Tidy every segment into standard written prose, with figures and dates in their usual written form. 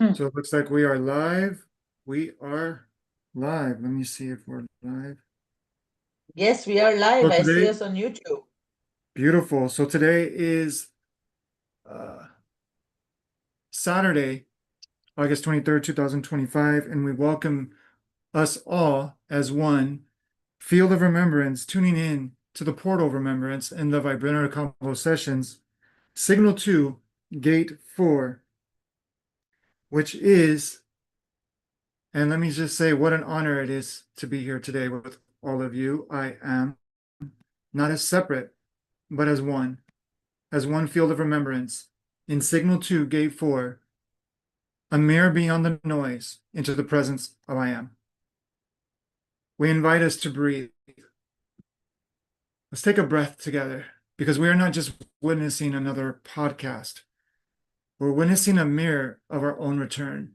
Hmm. So it looks like we are live. We are live. Let me see if we're live. Yes, we are live. So I see today, us on YouTube. beautiful. So today is uh, Saturday, August 23rd, 2025, and we welcome us all as one field of remembrance, tuning in to the portal of remembrance in the Vibrillionaire Convo-Sessions, Signal 2, Gate 4, which is, and let me just say what an honor it is to be here today with all of you. I am not as separate, but as one field of remembrance. In Signal 2, Gate 4, a mirror beyond the noise into the presence of I am. We invite us to breathe. Let's take a breath together because we are not just witnessing another podcast. We're witnessing a mirror of our own return.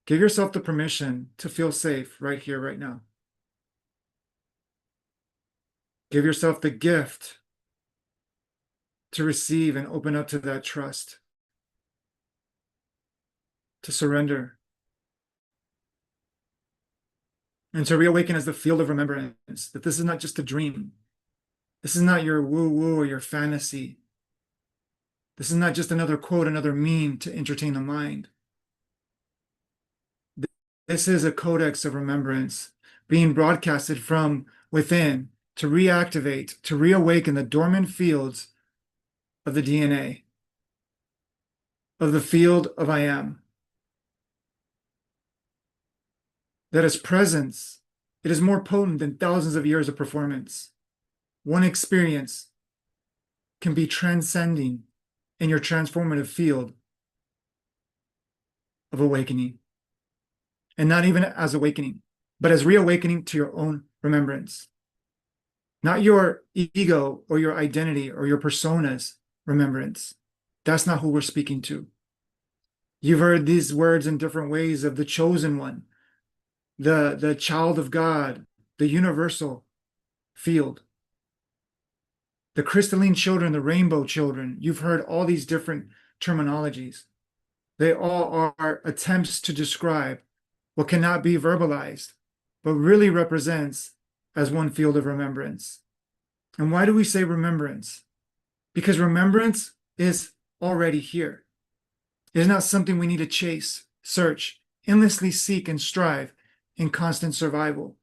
Give yourself the permission to feel safe right here, right now. Give yourself the gift to receive and open up to that trust, to surrender, and to reawaken as the field of remembrance that this is not just a dream. This is not your woo woo or your fantasy. This is not just another quote, another meme to entertain the mind. This is a codex of remembrance being broadcasted from within to reactivate, to reawaken the dormant fields of the DNA, of the field of I am. That its presence, it is more potent than thousands of years of performance. One experience can be transcending in your transformative field of awakening. And not even as awakening, but as reawakening to your own remembrance. Not your ego or your identity or your persona's remembrance. That's not who we're speaking to. You've heard these words in different ways of the chosen one, the child of God, the universal field, the crystalline children, the rainbow children. You've heard all these different terminologies. They all are attempts to describe what cannot be verbalized, but really represents as one field of remembrance. And why do we say remembrance? Because remembrance is already here. It is not something we need to chase, search, endlessly seek, and strive in constant survival.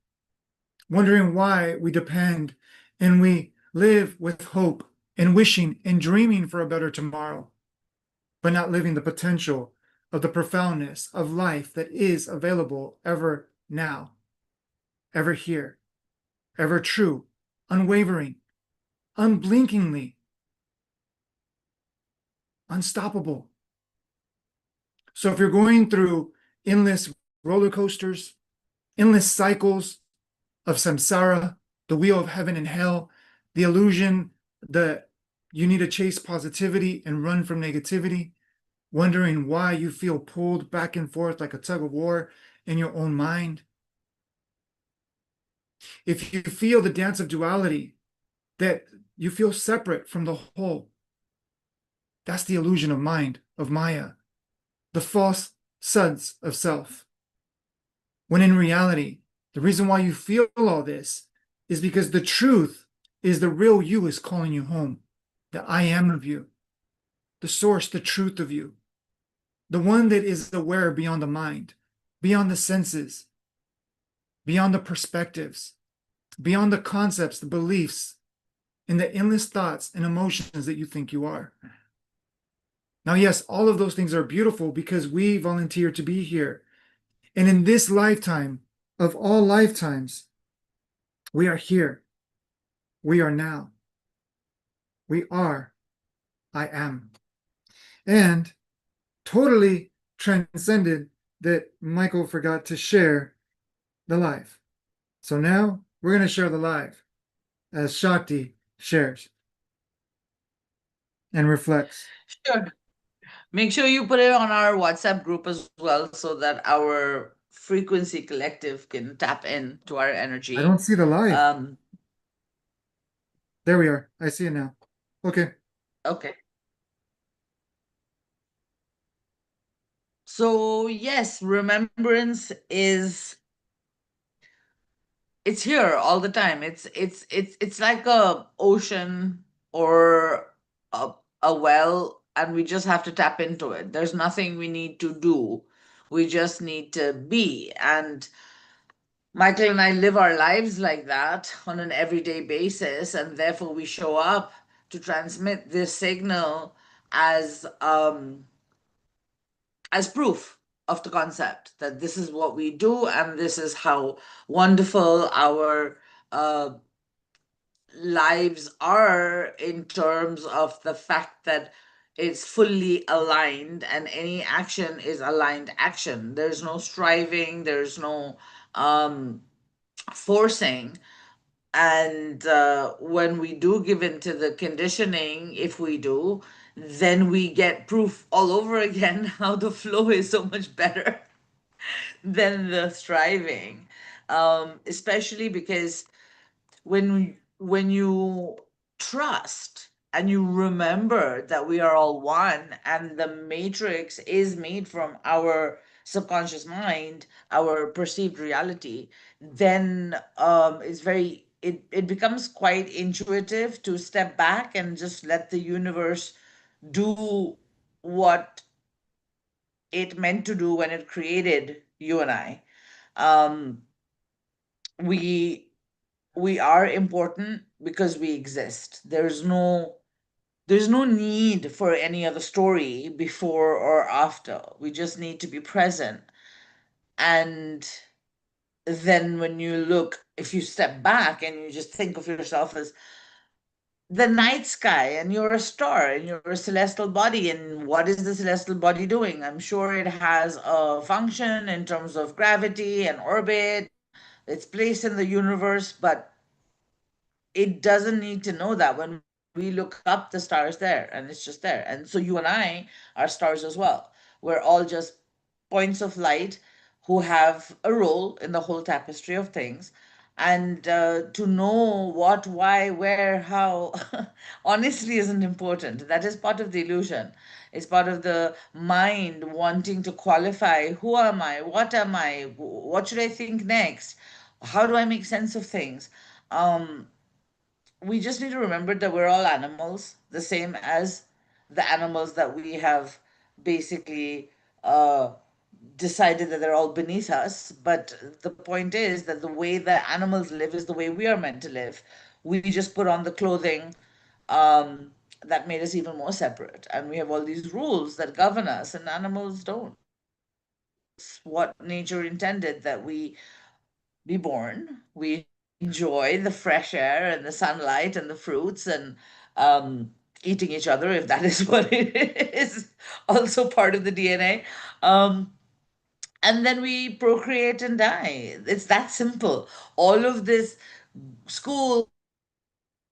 Wondering why we depend and we live with hope and wishing and dreaming for a better tomorrow, but not living the potential of the profoundness of life that is available ever now, ever here, ever true, unwavering, unblinkingly, unstoppable. So if you're going through endless roller coasters, endless cycles of samsara, the wheel of heaven and hell, the illusion that you need to chase positivity and run from negativity, wondering why you feel pulled back and forth like a tug of war in your own mind. If you feel the dance of duality, that you feel separate from the whole, that's the illusion of mind, of Maya, the false sense of self. When in reality, the reason why you feel all this is because the truth is the real you is calling you home, the I am of you, the source, the truth of you, the one that is aware beyond the mind, beyond the senses, beyond the perspectives, beyond the concepts, the beliefs, and the endless thoughts and emotions that you think you are. Now, yes, all of those things are beautiful because we volunteer to be here. And in this lifetime of all lifetimes, we are here. We are now. We are. I am. And totally transcended that Michael forgot to share the live. So now we're going to share the live as Shakti shares and reflects. Sure. Make sure you put it on our WhatsApp group as well so that our frequency collective can tap in to our I don't energy. see the live. Um, There we are. I see it now. Okay. Okay. So yes, remembrance is it's here all the time. It's like a ocean or a, a well, and we just have to tap into it. There's nothing we need to do. We just need to be. And Michael and I live our lives like that on an everyday basis, and therefore we show up to transmit this signal as as proof of the concept that this is what we do and this is how wonderful our uh, lives are in terms of the fact that it's fully aligned and any action is aligned action. There's no striving, there's no um, forcing. And when we do give in to the conditioning, if we do, then we get proof all over again how the flow is so much better than the striving. Especially because when you trust and you remember that we are all one and the matrix is made from our subconscious mind, our perceived reality, then it becomes quite intuitive to step back and just let the universe do what it meant to do when it created you and I. um, we we are important because we exist. There's no need for any other story before or after. We just need to be present. And then when you look, if you step back and you just think of yourself as the night sky and you're a star and you're a celestial body, and what is the celestial body doing? I'm sure it has a function in terms of gravity and orbit, its place in the universe, but it doesn't need to know that. When we look up, the star is there and it's just there. And so you and I are stars as well. We're all just points of light who have a role in the whole tapestry of things. And to know what, why, where, how, honestly isn't important. That is part of the illusion. It's part of the mind wanting to qualify who am I, what am I, what should I think next, how do I make sense of things. Um, we just need to remember that we're all animals, the same as the animals that we have basically uh, decided that they're all beneath us. But the point is that the way that animals live is the way we are meant to live. We just put on the clothing that made us even more separate. And we have all these rules that govern us, and animals don't. It's what nature intended, that we be born. We enjoy the fresh air and the sunlight and the fruits and eating each other, if that is what it is, also part of the DNA. Um, and then we procreate and die. It's that simple. All of this school,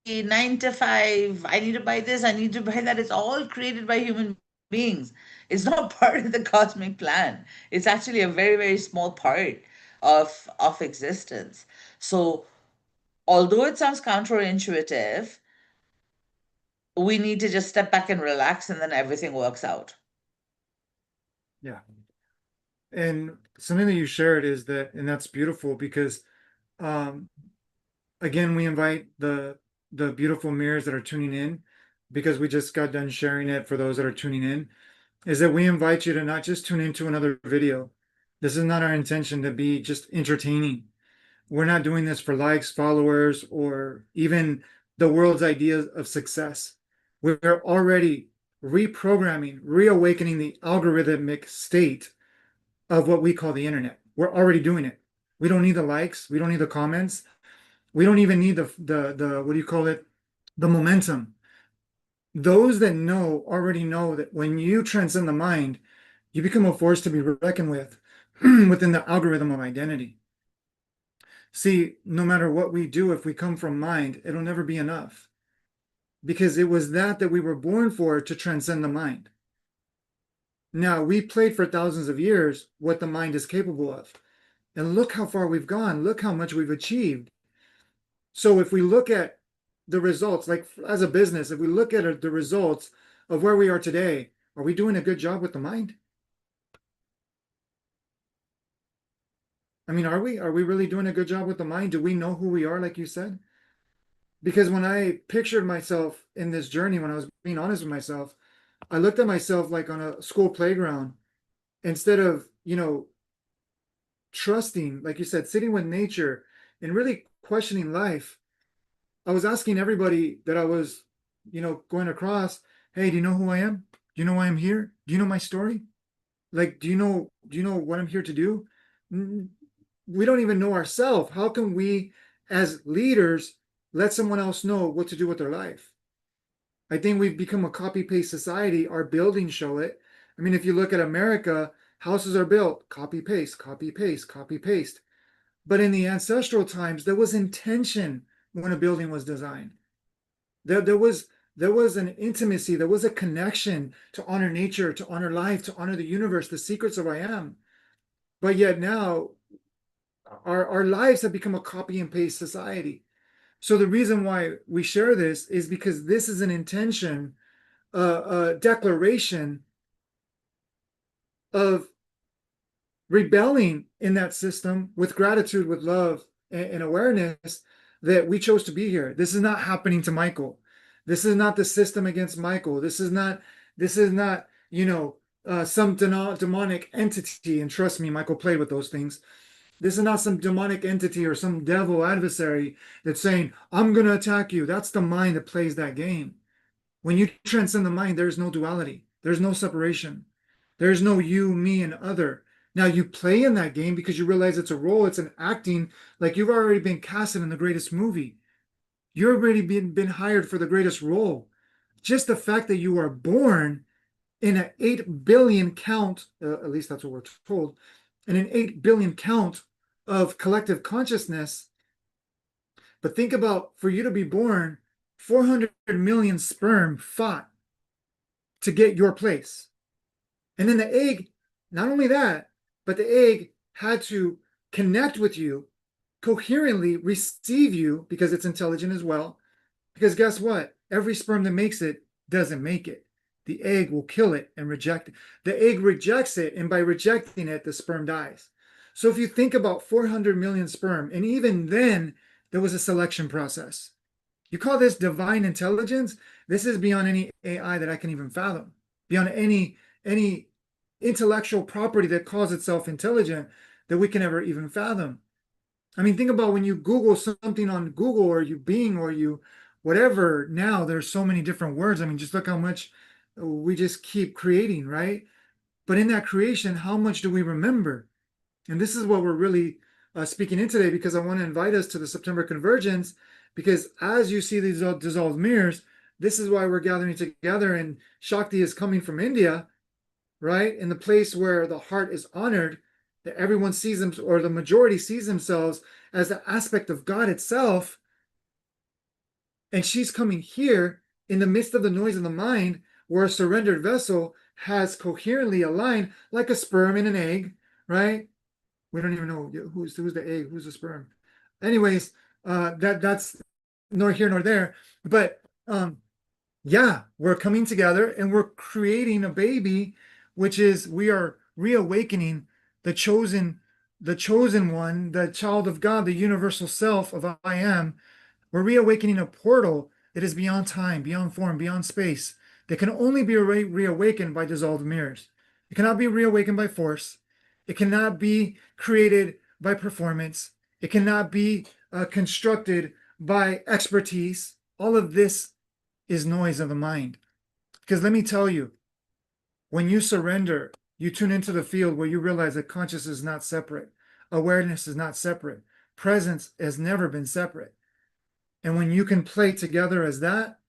study, 9 to 5, I need to buy this, I need to buy that. It's all created by human beings. It's not part of the cosmic plan. It's actually a very, very small part of existence. So although it sounds counterintuitive, we need to just step back and relax, and then everything works out. Yeah. And something that you shared is that, and that's beautiful because, um, again, we invite the beautiful mirrors that are tuning in, because we just got done sharing it for those that are tuning in, is that we invite you to not just tune into another video. This is not our intention to be just entertaining. We're not doing this for likes, followers, or even the world's ideas of success. We're already reprogramming, reawakening the algorithmic state of what we call the internet. We're already doing it. We don't need the likes. We don't need the comments. We don't even need the what do you call it? The momentum. Those that know already know that when you transcend the mind, you become a force to be reckoned with within the algorithm of identity. See, no matter what we do, if we come from mind, it'll never be enough, because it was that we were born for, to transcend the mind. Now, we played for thousands of years what the mind is capable of. And look how far we've gone. Look how much we've achieved. So if we look at the results, like as a business, if we look at the results of where we are today, are we doing a good job with the mind? I mean, are we? Are we really doing a good job with the mind? Do we know who we are, like you said? Because when I pictured myself in this journey, when I was being honest with myself, I looked at myself like on a school playground instead of, trusting, like you said, sitting with nature and really questioning life. I was asking everybody that I was, going across, hey, do you know who I am? Do you know why I'm here? Do you know my story? Like, do you know what I'm here to do? We don't even know ourselves. How can we, as leaders, let someone else know what to do with their life? I think we've become a copy paste society. Our buildings show it. I mean, if you look at America, houses are built, copy paste, copy paste, copy paste. But in the ancestral times, there was intention when a building was designed. There was an intimacy, there was a connection to honor nature, to honor life, to honor the universe, the secrets of I am. But yet now our lives have become a copy and paste society. So the reason why we share this is because this is an intention, a declaration of rebelling in that system with gratitude, with love, and awareness that we chose to be here. This is not happening to Michael. This is not the system against Michael. This is not some demonic entity. And trust me, Michael played with those things. This is not some demonic entity or some devil adversary that's saying, I'm going to attack you. That's the mind that plays that game. When you transcend the mind, there's no duality. There's no separation. There's no you, me, and other. Now you play in that game because you realize it's a role, it's an acting, like you've already been casted in the greatest movie. You've already been hired for the greatest role. Just the fact that you are born in an 8 billion count, at least that's what we're told, in an 8 billion count of collective consciousness. But think about, for you to be born, 400 million sperm fought to get your place. And then the egg, not only that, but the egg had to connect with you, coherently receive you because it's intelligent as well. Because guess what? Every sperm that makes it doesn't make it. The egg will kill it and reject it. The egg rejects it, and by rejecting it, the sperm dies. So if you think about 400 million sperm, and even then, there was a selection process. You call this divine intelligence? This is beyond any AI that I can even fathom, beyond any intellectual property that calls itself intelligent that we can ever even fathom. I mean, think about when you Google something on Google, or you Bing, or you whatever. Now there's so many different words. I mean, just look how much we just keep creating, right? But in that creation, how much do we remember? And this is what we're really speaking in today, because I want to invite us to the September convergence. Because as you see these dissolved mirrors, this is why we're gathering together. And Shakti is coming from India, right? In the place where the heart is honored, that everyone sees them, or the majority sees themselves as the aspect of God itself. And she's coming here in the midst of the noise of the mind, where a surrendered vessel has coherently aligned like a sperm in an egg, right? We don't even know who's the egg, who's the sperm. Anyways, that's nor here nor there. But yeah, we're coming together and we're creating a baby, which is, we are reawakening the chosen one, the child of God, the universal self of I am. We're reawakening a portal that is beyond time, beyond form, beyond space, that can only be reawakened by dissolved mirrors. It cannot be reawakened by force. It cannot be created by performance. It cannot be constructed by expertise. All of this is noise of the mind. Because let me tell you, when you surrender, you tune into the field where you realize that consciousness is not separate. Awareness is not separate. Presence has never been separate. And when you can play together as that,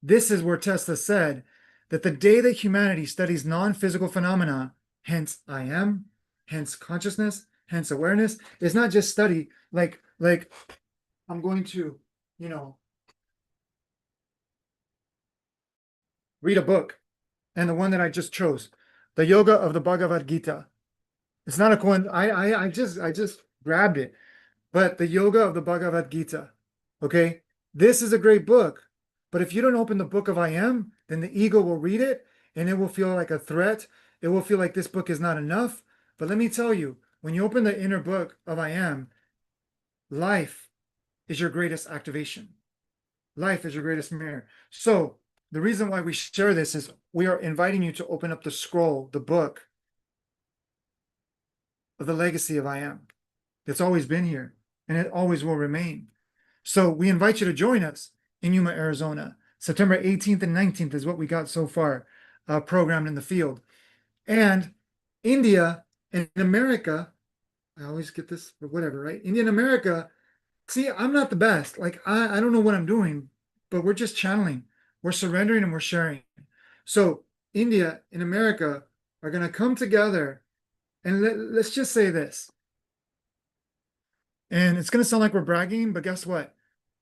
this is where Tesla said that the day that humanity studies non-physical phenomena, hence I am, hence consciousness, hence awareness, is not just study like I'm going to, you know, read a book. And the one that I just chose, the Yoga of the Bhagavad Gita. It's not a coin. I just grabbed it, but the Yoga of the Bhagavad Gita. Okay, this is a great book. But if you don't open the book of I am, then the ego will read it and it will feel like a threat. It will feel like this book is not enough. But let me tell you, when you open the inner book of I am, life is your greatest activation. Life is your greatest mirror. So the reason why we share this is we are inviting you to open up the scroll, the book of the legacy of I am. It's always been here and it always will remain. So we invite you to join us in Yuma, Arizona. September 18th and 19th is what we got so far programmed in the field. And India and America, I always get this, but whatever, right? India and America, see, I'm not the best. Like, I don't know what I'm doing, but we're just channeling. We're surrendering and we're sharing. So India and America are going to come together and let's just say this. And it's going to sound like we're bragging, but guess what?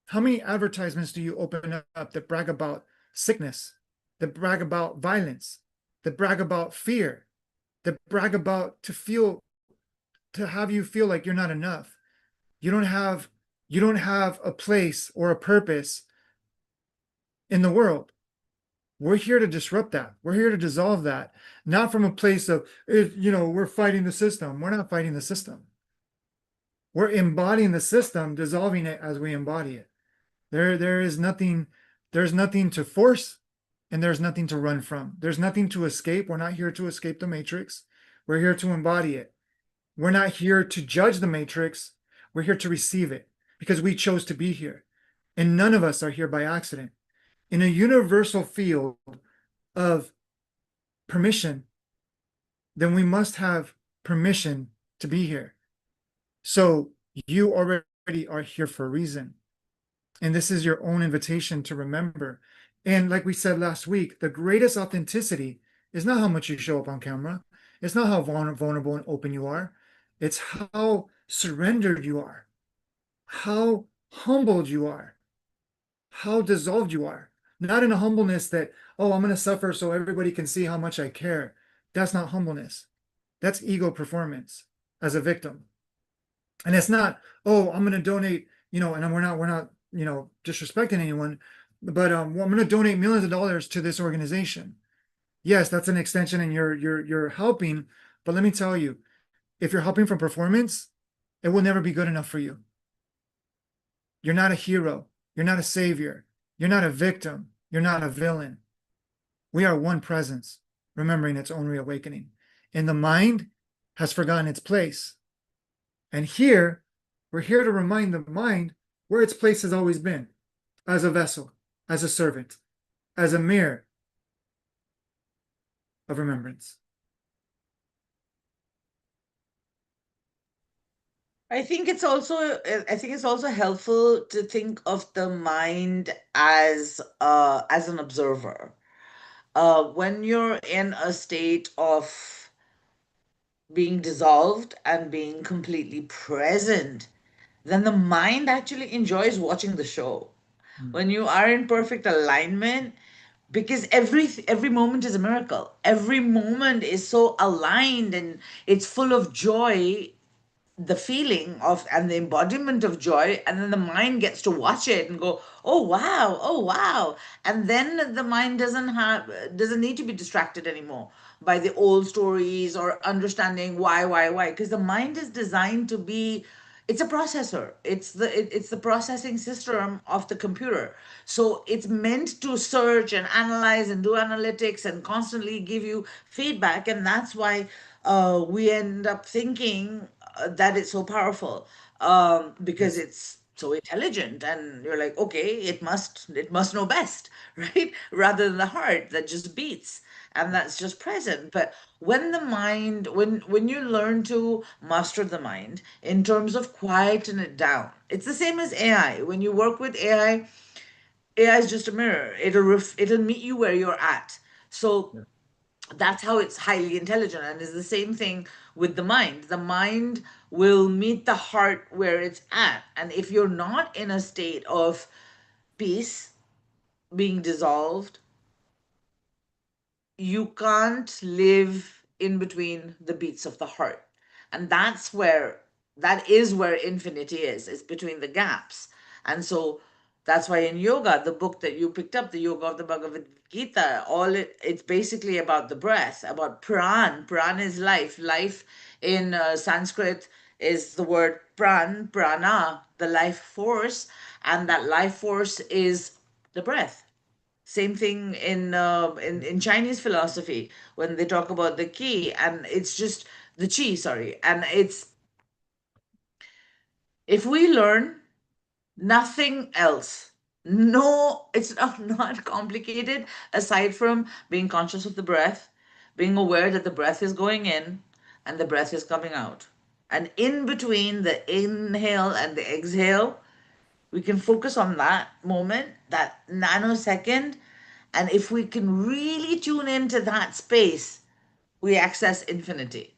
How many advertisements do you open up that brag about sickness, that brag about violence, that brag about fear, that brag about to have you feel like you're not enough? You don't have you don't have a place or a purpose in the world. We're here to disrupt that. We're here to dissolve that, not from a place of, we're fighting the system. We're not fighting the system. We're embodying the system, dissolving it as we embody it. There's nothing to force and there's nothing to run from. There's nothing to escape. We're not here to escape the matrix. We're here to embody it. We're not here to judge the matrix. We're here to receive it because we chose to be here. And none of us are here by accident. In a universal field of permission, then we must have permission to be here. So you already are here for a reason. And this is your own invitation to remember. And like we said last week, the greatest authenticity is not how much you show up on camera. It's not how vulnerable and open you are. It's how surrendered you are, how humbled you are, how dissolved you are. Not in a humbleness that, oh, I'm going to suffer so everybody can see how much I care. That's not humbleness. That's ego performance as a victim. And it's not, oh, I'm going to donate, and we're not, disrespecting anyone, but well, I'm going to donate millions of dollars to this organization. Yes, that's an extension, and you're helping. But let me tell you, if you're helping from performance, it will never be good enough for you. You're not a hero. You're not a savior. You're not a victim. You're not a villain. We are one presence, remembering its own reawakening. And the mind has forgotten its place. And here, we're here to remind the mind where its place has always been, as a vessel, as a servant, as a mirror of remembrance. I think it's also helpful to think of the mind as an observer. When you're in a state of being dissolved and being completely present, then the mind actually enjoys watching the show. Mm. When you are in perfect alignment, because every moment is a miracle. Every moment is so aligned and it's full of joy, the feeling of and the embodiment of joy, and then the mind gets to watch it and go, oh wow, oh wow. And then the mind doesn't need to be distracted anymore by the old stories or understanding why, because the mind is designed to be, it's a processor. It's the processing system of the computer. So it's meant to search and analyze and do analytics and constantly give you feedback. And that's why we end up thinking that it's so powerful, because Yes, it's so intelligent, and you're like, okay, it must know best, right? Rather than the heart that just beats and that's just present. But when you learn to master the mind in terms of quieten it down, it's the same as AI. When you work with AI, AI is just a mirror. It'll meet you where you're at. So yeah. that's how it's highly intelligent, and it's the same thing with the mind will meet the heart where it's at. And if you're not in a state of peace, being dissolved, you can't live in between the beats of the heart. And that is where infinity is. It's between the gaps. And so That's why in yoga, the book that you picked up, the Yoga of the Bhagavad Gita, it's basically about the breath, about pran. Pran is life. Life in Sanskrit is the word pran, prana, the life force, and that life force is the breath. Same thing in Chinese philosophy when they talk about the qi, and it's just the chi, sorry, and it's if we learn nothing else. No, it's not complicated aside from being conscious of the breath, being aware that the breath is going in and the breath is coming out. And in between the inhale and the exhale, we can focus on that moment, that nanosecond. And if we can really tune into that space, we access infinity.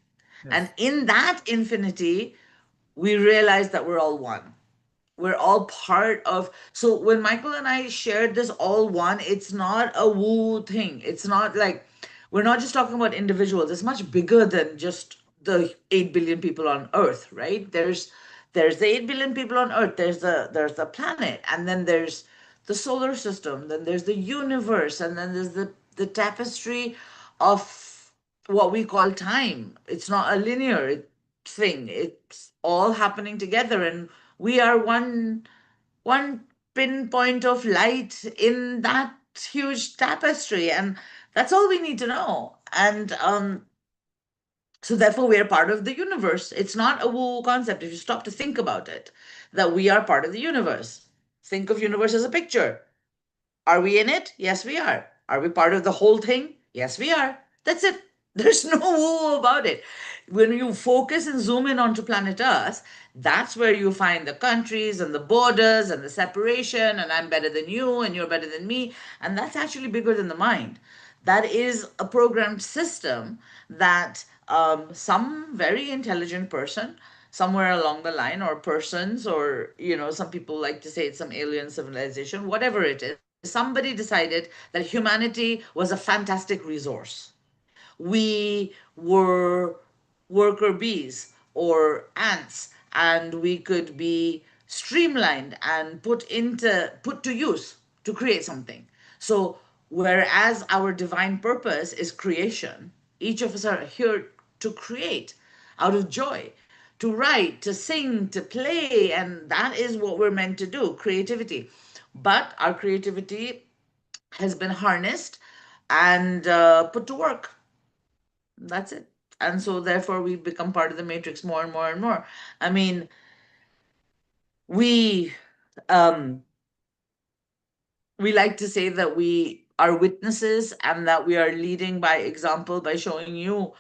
And Yes. in that infinity, we realize that we're all one. We're all part of. So when Michael and I shared this all one, it's not a woo thing. It's not like we're not just talking about individuals. It's much bigger than just the 8 billion people on earth, right? There's the 8 billion people on earth. There's the planet, and then there's the solar system, then there's the universe, and then there's the tapestry of what we call time. It's not a linear thing. It's all happening together, and we are one pinpoint of light in that huge tapestry, and that's all we need to know. And so therefore we are part of the universe. It's not a woo concept if you stop to think about it, that we are part of the universe. Think of universe as a picture. Are we in it? Yes, we are. Are we part of the whole thing? Yes, we are. That's it. There's no woo about it. When you focus and zoom in onto planet Earth, that's where you find the countries and the borders and the separation, and I'm better than you and you're better than me. And that's actually bigger than the mind. That is a programmed system that some very intelligent person somewhere along the line, or persons, or some people like to say it's some alien civilization, whatever it is, somebody decided that humanity was a fantastic resource. We were worker bees or ants, and we could be streamlined and put to use to create something. So whereas our divine purpose is creation, each of us are here to create out of joy, to write, to sing, to play, and that is what we're meant to do, creativity. But our creativity has been harnessed and put to work. That's it. And so therefore we become part of the matrix more and more and more. I mean, we um we like to say that we are witnesses and that we are leading by example by showing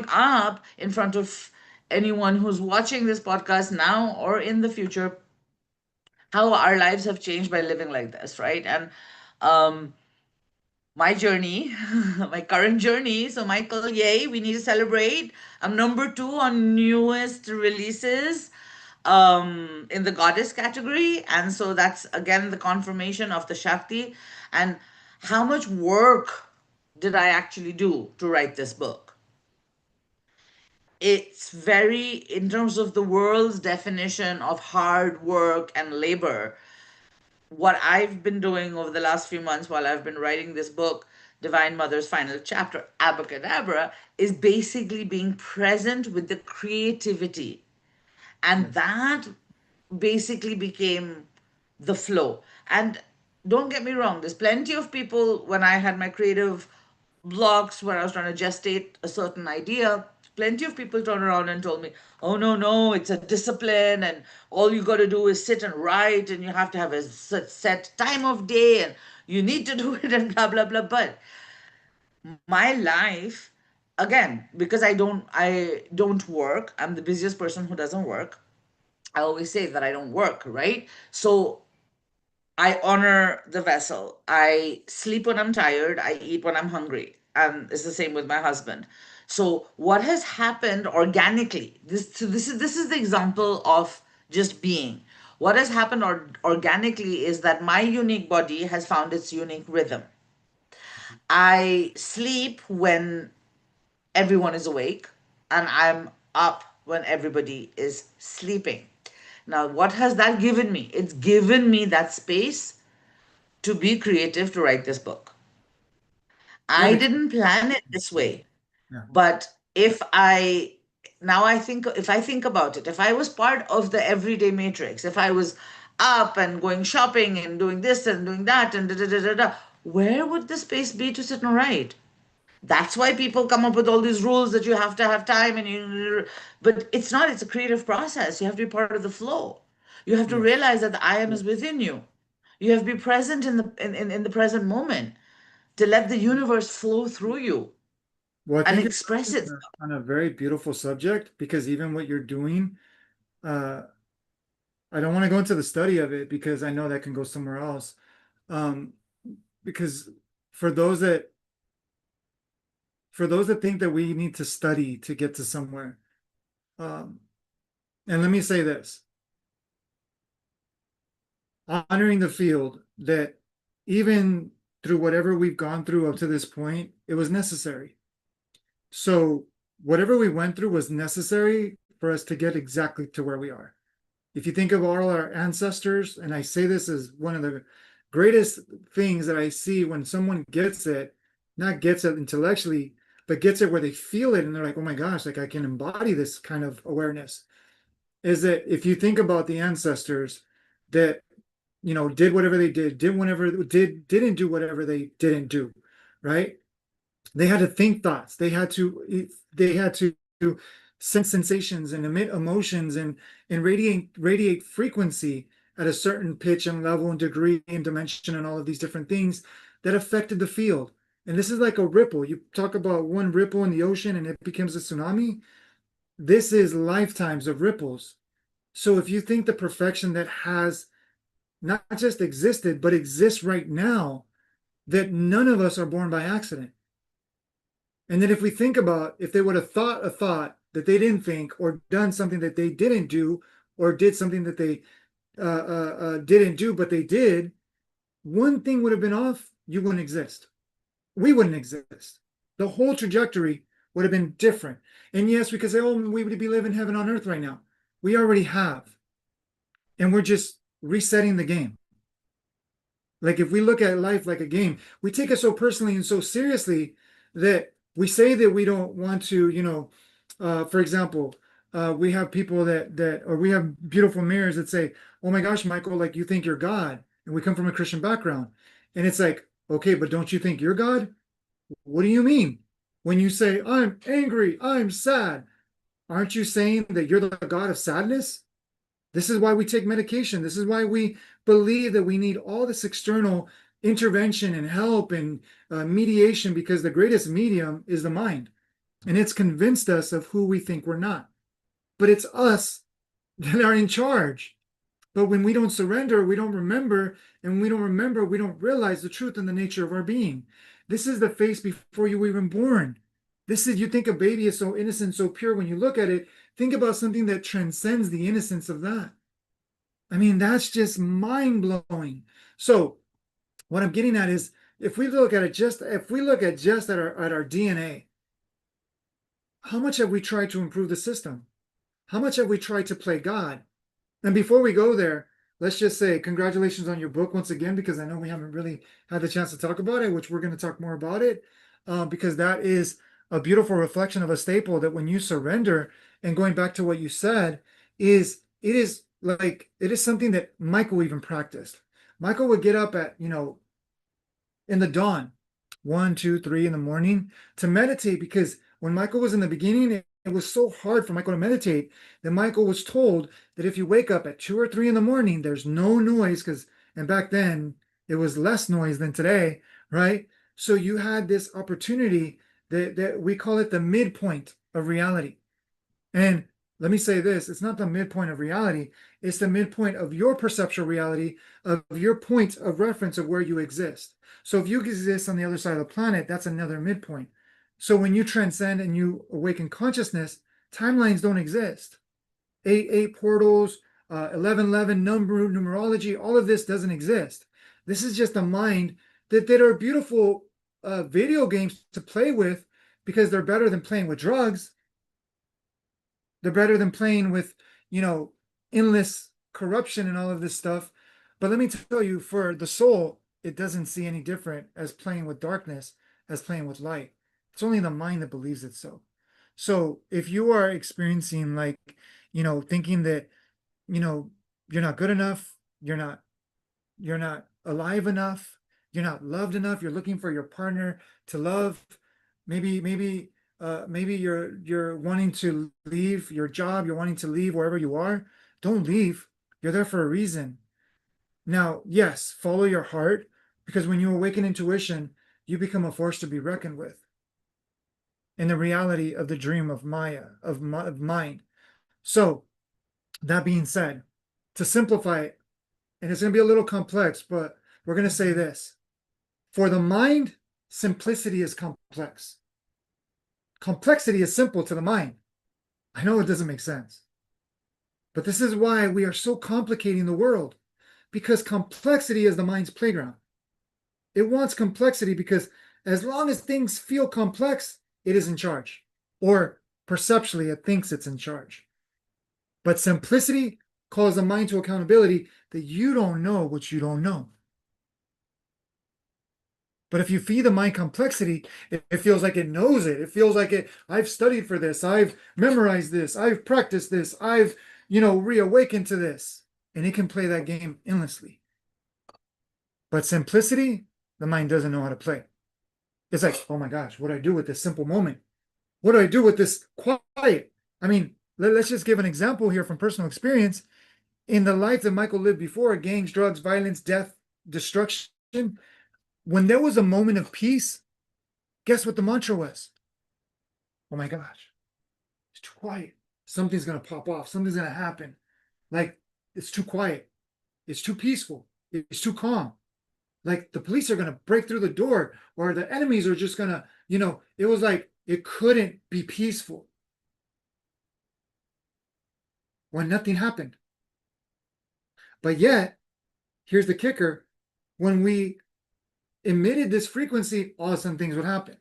up in front of anyone who's watching this podcast now or in the future, how our lives have changed by living like this, right? And um my journey, my current journey. So, Michael, yay, we need to celebrate. I'm number two on newest releases in the goddess category. And so that's again the confirmation of the Shakti. And how much work did I actually do to write this book? It's very, in terms of the world's definition of hard work and labor, what I've been doing over the last few months while I've been writing this book, Divine Mother's Final Chapter, Abracadabra, is basically being present with the creativity. And Yes. that basically became the flow. And don't get me wrong, there's plenty of people when I had my creative blocks where I was trying to gestate a certain idea. Plenty of people turned around and told me, oh, no, no, it's a discipline, and all you got to do is sit and write, and you have to have a set time of day, and you need to do it, and blah, blah, blah. But my life, again, because I don't work, I'm the busiest person who doesn't work. I always say that I don't work, right? So I honor the vessel. I sleep when I'm tired. I eat when I'm hungry. And it's the same with my husband. So what has happened organically? This is the example of just being. What has happened organically is that my unique body has found its unique rhythm. I sleep when everyone is awake, and I'm up when everybody is sleeping. Now, what has that given me? It's given me that space to be creative to write this book. That I makes didn't plan it this way, yeah. but if I now I think if I think about it, if I was part of the everyday matrix, if I was up and going shopping and doing this and doing that and da da da da da, where would the space be to sit and write? That's why people come up with all these rules that you have to have time and you, but it's not, it's a creative process. You have to be part of the flow. You have to Yes. realize that the I am Yeah. is within you. You have to be present in the present moment to let the universe flow through you Well, I and think you're express touching it. on a very beautiful subject because even what you're doing, uh, I don't want to go into the study of it because I know that can go somewhere else. Um, because for those that for those that think that we need to study to get to somewhere, um, and let me say this, honoring the field that even through whatever we've gone through up to this point, it was necessary. So whatever we went through was necessary for us to get exactly to where we are. If you think of all our ancestors, and I say this as one of the greatest things that I see when someone gets it, not gets it intellectually, but gets it where they feel it and they're like, oh my gosh, like I can embody this kind of awareness, is that if you think about the ancestors that did whatever they did whatever didn't do whatever they didn't do, right? They had to think thoughts. They had to sense sensations and emit emotions and radiate frequency at a certain pitch and level and degree and dimension and all of these different things that affected the field. And this is like a ripple. You talk about one ripple in the ocean and it becomes a tsunami. This is lifetimes of ripples. So if you think the perfection that has not just existed, but exists right now, that none of us are born by accident. And then if we think about if they would have thought a thought that they didn't think, or done something that they didn't do, or did something that they didn't do, but they did, one thing would have been off, you wouldn't exist. We wouldn't exist. The whole trajectory would have been different. And yes, we could say, oh, we would be living heaven on earth right now. We already have. And we're just resetting the game. Like if we look at life like a game, we take it so personally and so seriously that we say that we don't want to, for example, we have people or we have beautiful mirrors that say, "Oh my gosh, Michael, like you think you're God," and we come from a Christian background, and it's like, okay, but don't you think you're God? What do you mean? When you say, "I'm angry, I'm sad," aren't you saying that you're the God of sadness? This is why we take medication. This is why we believe that we need all this external intervention and help and mediation because the greatest medium is the mind. And it's convinced us of who we think we're not. But it's us that are in charge. But when we don't surrender, we don't remember. And when we don't remember, we don't realize the truth and the nature of our being. This is the face before you were even born. This is, you think a baby is so innocent, so pure. When you look at it, think about something that transcends the innocence of that. I mean, that's just mind blowing. So what I'm getting at is if we look at just at our DNA, how much have we tried to improve the system? How much have we tried to play God? And before we go there, let's just say congratulations on your book once again, because I know we haven't really had the chance to talk about it, which we're going to talk more about it, because that is a beautiful reflection of a staple that when you surrender, and going back to what you said, it is something that Michael even practiced. Michael would get up at, in the dawn, 1, 2, 3 in the morning to meditate because when Michael was in the beginning, it was so hard for Michael to meditate that Michael was told that if you wake up at 2 or 3 in the morning, there's no noise and back then it was less noise than today, right? So you had this opportunity that we call it the midpoint of reality. And let me say this, it's not the midpoint of reality, it's the midpoint of your perceptual reality, of your point of reference of where you exist. So if you exist on the other side of the planet, that's another midpoint. So when you transcend and you awaken consciousness, timelines don't exist. 8, 8 portals, 11, 11 numerology, all of this doesn't exist. This is just a mind that are beautiful video games to play with because they're better than playing with drugs. They're better than playing with, you know, endless corruption and all of this stuff. But let me tell you, for the soul, it doesn't see any different as playing with darkness as playing with light. It's only the mind that believes it so. So if you are experiencing like, thinking that, you know, you're not good enough, you're not alive enough, you're not loved enough, you're looking for your partner to love, maybe you're wanting to leave your job, you're wanting to leave wherever you are. Don't leave. You're there for a reason. Now, yes, follow your heart, because when you awaken intuition, you become a force to be reckoned with in the reality of the dream of Maya, of mind. So, that being said, to simplify it, and it's going to be a little complex, but we're going to say this. For the mind, simplicity is complex. Complexity is simple to the mind. I know it doesn't make sense, but this is why we are so complicating the world, because complexity is the mind's playground. It wants complexity because as long as things feel complex, it is in charge, or perceptually, it thinks it's in charge. But simplicity calls the mind to accountability that you don't know what you don't know. But if you feed the mind complexity, it feels like it knows it. It feels like I've studied for this, I've memorized this, I've practiced this, I've, reawakened to this. And it can play that game endlessly. But simplicity, the mind doesn't know how to play. It's like, oh my gosh, what do I do with this simple moment? What do I do with this quiet? I mean, let's just give an example here from personal experience. In the life that Michael lived before, gangs, drugs, violence, death, destruction, when there was a moment of peace, guess what the mantra was? Oh my gosh, it's too quiet. Something's going to pop off. Something's going to happen. Like, it's too quiet. It's too peaceful. It's too calm. Like, the police are going to break through the door, or the enemies are just going to, it was like it couldn't be peaceful when nothing happened. But yet, here's the kicker: when we emitted this frequency, all of a sudden things would happen.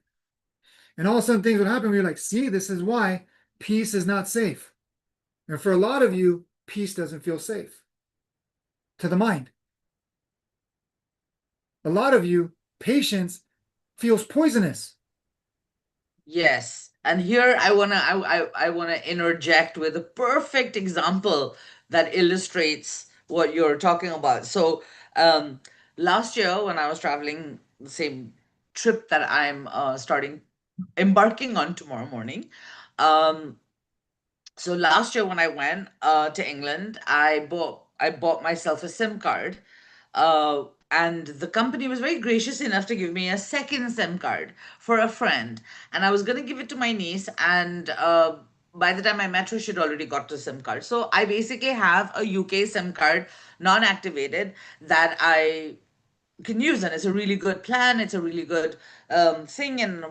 And all of a sudden things would happen. We're like, see, this is why peace is not safe. And for a lot of you, peace doesn't feel safe to the mind. A lot of you, patience feels poisonous. Yes. And here I wanna interject with a perfect example that illustrates what you're talking about. So last year when I was traveling the same trip that I'm starting embarking on tomorrow morning, um, so last year when I went to England, I bought myself a SIM card, and the company was very gracious enough to give me a second SIM card for a friend, and I was gonna give it to my niece, and by the time I met her, she'd already got the SIM card. So I basically have a UK SIM card, non-activated, that I can use, and it's a really good plan. It's a really good thing, and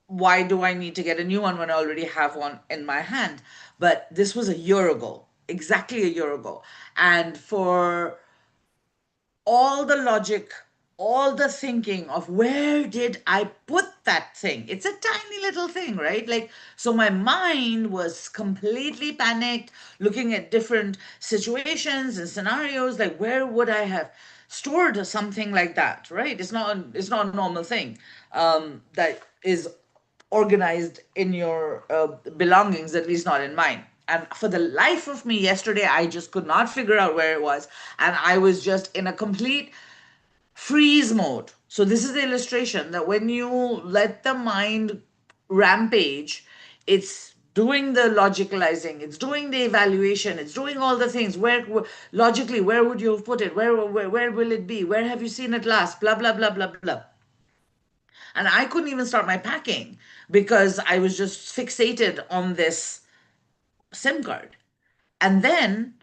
why do I need to get a new one when I already have one in my hand? But this was a year ago, exactly a year ago. And for all the logic, all the thinking of where did I put that thing? It's a tiny little thing, right? Like, so my mind was completely panicked, looking at different situations and scenarios, like where would I have stored something like that, right? It's not a normal thing that is organized in your belongings, at least not in mine. And for the life of me, yesterday, I just could not figure out where it was. And I was just in a complete freeze mode. So, this is the illustration that when you let the mind rampage, it's doing the logicalizing, it's doing the evaluation, it's doing all the things. Logically, where would you have put it? Where will it be? Where have you seen it last? Blah, blah, blah, blah, blah. And I couldn't even start my packing because I was just fixated on this SIM card. And then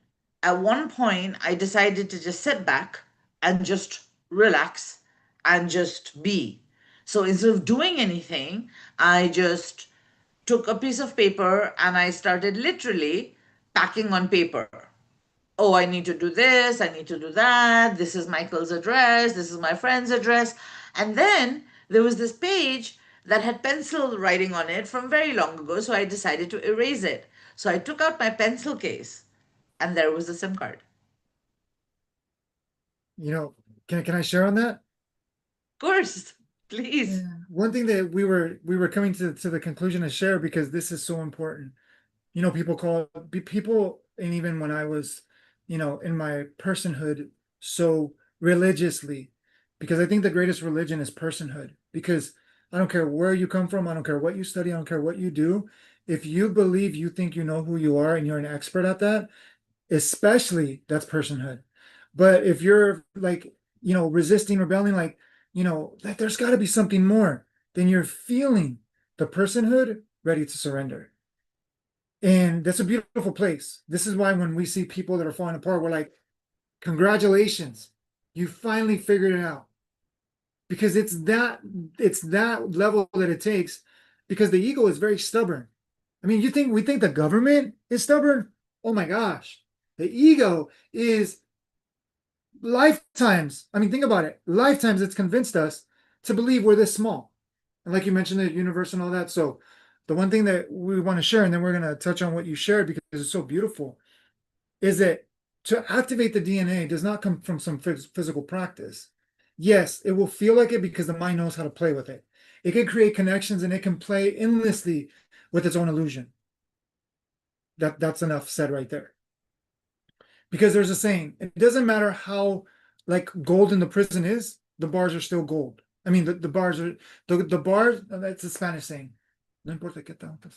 at one point, I decided to just sit back and just relax and just be. So instead of doing anything, I just took a piece of paper and I started literally packing on paper. Oh, I need to do this, I need to do that. This is Michael's address, this is my friend's address. And then there was this page that had pencil writing on it from very long ago, so I decided to erase it. So I took out my pencil case and there was the SIM card. You know, can I share on that? Of course, please. Yeah. One thing that we were coming to the conclusion to share because this is so important. You know, people, and even when I was, in my personhood, so religiously, because I think the greatest religion is personhood. Because I don't care where you come from, I don't care what you study, I don't care what you do. If you believe you think you know who you are and you're an expert at that, especially that's personhood. But if you're like, resisting, rebelling, like, that there's got to be something more, then you're feeling the personhood ready to surrender. And that's a beautiful place. This is why when we see people that are falling apart, we're like, congratulations, you finally figured it out. Because it's that level that it takes, because the ego is very stubborn. I mean, we think the government is stubborn? Oh my gosh. The ego is lifetimes. I mean, think about it. Lifetimes it's convinced us to believe we're this small. And like you mentioned, the universe and all that. So the one thing that we want to share, and then we're going to touch on what you shared because it's so beautiful, is that to activate the DNA does not come from some physical practice. Yes, it will feel like it because the mind knows how to play with it. It can create connections and it can play endlessly with its own illusion. That's enough said right there. Because there's a saying, it doesn't matter how like golden the prison is, the bars are still gold. I mean, the bars are the bars. That's a Spanish saying. No importa qué tanto.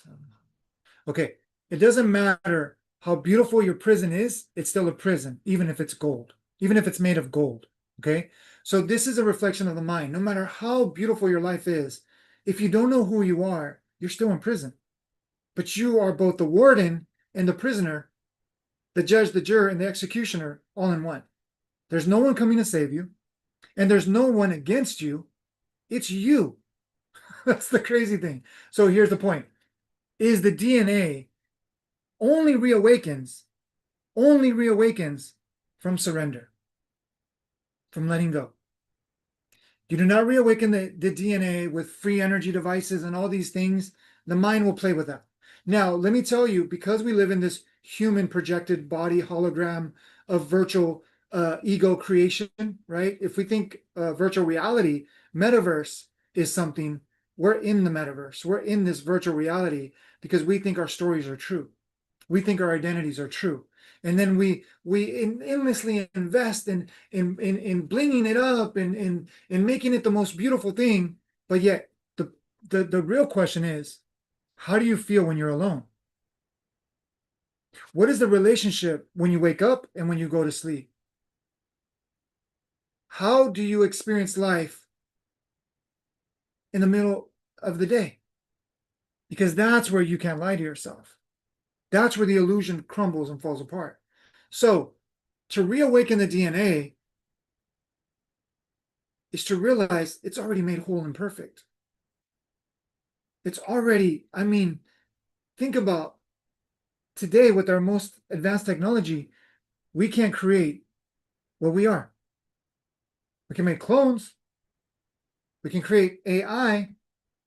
Okay, it doesn't matter how beautiful your prison is, it's still a prison, even if it's gold, even if it's made of gold. Okay, so this is a reflection of the mind. No matter how beautiful your life is, if you don't know who you are, you're still in prison. But you are both the warden and the prisoner, the judge, the juror, and the executioner all in one. There's no one coming to save you, and there's no one against you. It's you. That's the crazy thing. So here's the point: is the DNA only only reawakens from surrender, from letting go. You do not reawaken the DNA with free energy devices and all these things. The mind will play with that. Now, let me tell you, because we live in this human projected body hologram of virtual ego creation, right? If we think virtual reality, metaverse is something, we're in the metaverse. We're in this virtual reality because we think our stories are true. We think our identities are true. And then we endlessly invest in blinging it up and in making it the most beautiful thing. But yet the real question is, how do you feel when you're alone? What is the relationship when you wake up and when you go to sleep? How do you experience life in the middle of the day? Because that's where you can't lie to yourself. That's where the illusion crumbles and falls apart. So to reawaken the DNA is to realize it's already made whole and perfect. It's already, I mean, think about today with our most advanced technology, we can't create what we are. We can make clones, we can create AI,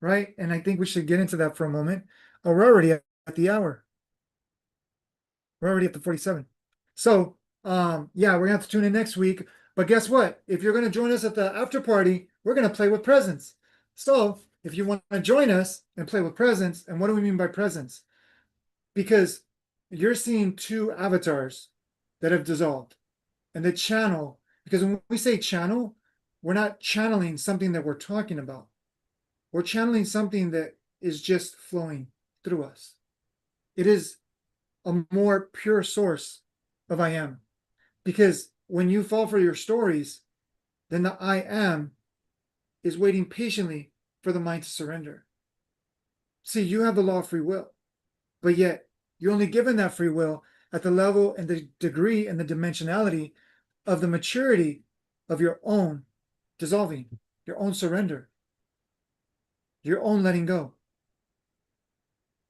right? And I think we should get into that for a moment. Oh, we're already at the hour. We're already at the 47. So, yeah, we're gonna have to tune in next week. But guess what? If you're gonna join us at the after party, we're gonna play with presents. So, if you want to join us and play with presents, and what do we mean by presents? Because you're seeing two avatars that have dissolved, and the channel. Because when we say channel, we're not channeling something that we're talking about. We're channeling something that is just flowing through us. It is a more pure source of I am. Because when you fall for your stories, then the I am is waiting patiently for the mind to surrender. See, you have the law of free will, but yet you're only given that free will at the level and the degree and the dimensionality of the maturity of your own dissolving, your own surrender, your own letting go.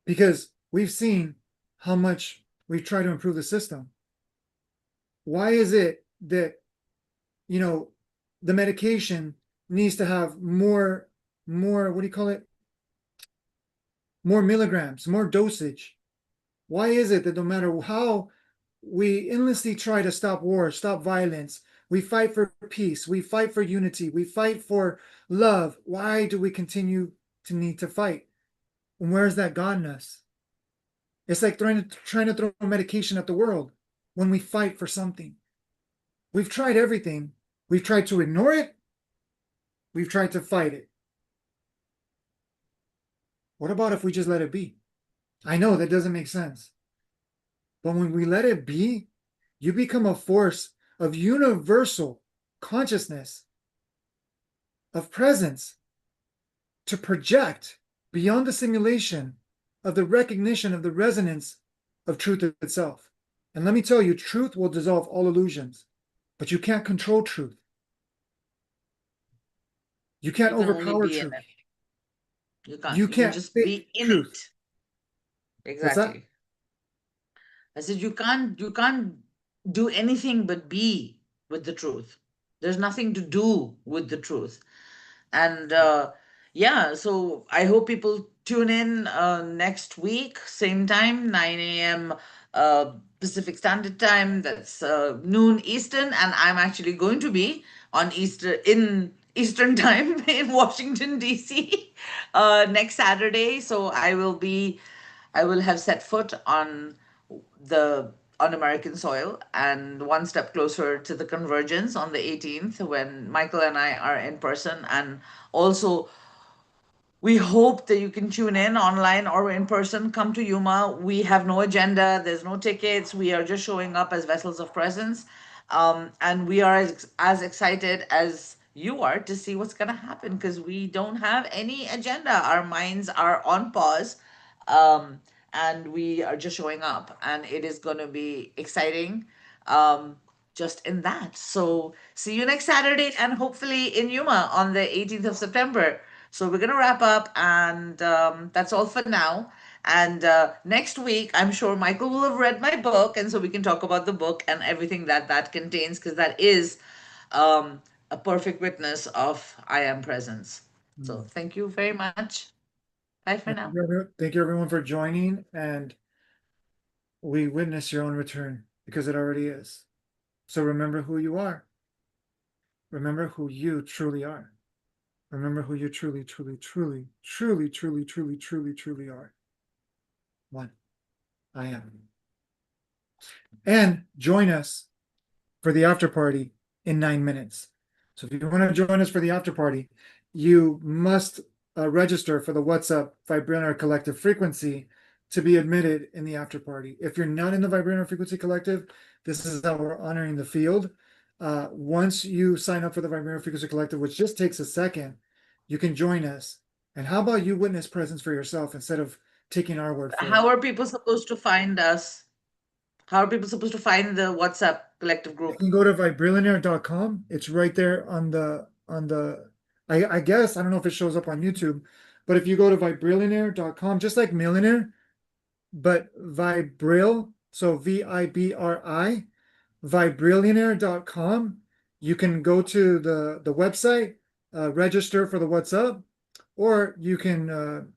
Because we've seen how much we've tried to improve the system. Why is it that, the medication needs to have what do you call it? More milligrams, more dosage. Why is it that no matter how we endlessly try to stop war, stop violence. We fight for peace. We fight for unity. We fight for love. Why do we continue to need to fight? And where's that gotten us? It's like trying to throw medication at the world when we fight for something. We've tried everything. We've tried to ignore it. We've tried to fight it. What about if we just let it be? I know that doesn't make sense. But when we let it be, you become a force of universal consciousness, of presence, to project beyond the simulation of the recognition of the resonance of truth itself. And let me tell you, truth will dissolve all illusions, but you can't control truth. You can't You can only overpower be in truth. it. You can't. You You can can't just fake be in truth. it. What's that? Exactly. I said you can't do anything but be with the truth. There's nothing to do with the truth. And yeah, so I hope people tune in next week, same time, 9 a.m. Pacific Standard Time. That's noon Eastern, and I'm actually going to be on Eastern Time in Washington D.C. Next Saturday. So I will have set foot the on American soil and one step closer to the convergence on the 18th when Michael and I are in person. And also, we hope that you can tune in online or in person. Come to Yuma. We have no agenda, there's no tickets. We are just showing up as vessels of presence. And we are as excited as you are to see what's going to happen because we don't have any agenda. Our minds are on pause. Um, and we are just showing up, and it is going to be exciting. Um, just in that. So, see you next Saturday and hopefully in Yuma on the 18th of September. So, we're going to wrap up, and that's all for now. And next week, I'm sure Michael will have read my book, and so we can talk about the book and everything that that contains, because that is um, a perfect witness of I am presence. So, Mm. thank you very much. Bye for now. Thank you everyone for joining, and we witness your own return because it already is. So remember who you are. Remember who you truly are. Remember who you truly, truly, truly, truly, truly, truly, truly, truly are. One, I am. And join us for the after party in 9 minutes. So if you want to join us for the after party, you must register for the WhatsApp Vibrillionaire Collective frequency to be admitted in the after party. If you're not in the Vibrillionaire Frequency Collective, this is how we're honoring the field. Once you sign up for the Vibrillionaire Frequency Collective, which just takes a second, you can join us. And how about you witness presence for yourself instead of taking our word for it? How are people supposed to find us? How are people supposed to find the WhatsApp collective You group? can go to vibrillionaire.com. It's right there on the I guess I don't know if it shows up on YouTube, but if you go to vibrillionaire.com, just like millionaire, but Vibrill, so VIBRI, vibrillionaire.com. You can go to the website, register for the What's Up, or you can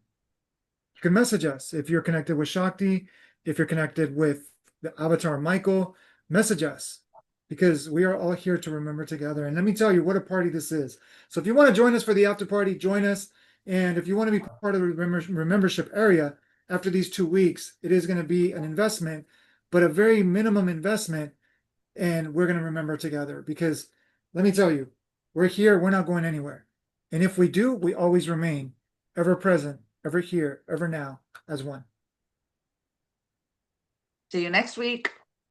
message us if you're connected with Shakti, if you're connected with the avatar Michael, message us because we are all here to remember together. And let me tell you what a party this is. So if you want to join us for the after party, join us. And if you want to be part of the membership area after these 2 weeks, it is going to be an investment, but a very minimum investment. And we're going to remember together because let me tell you, we're here, we're not going anywhere. And if we do, we always remain ever present, ever here, ever now as one. See you next week.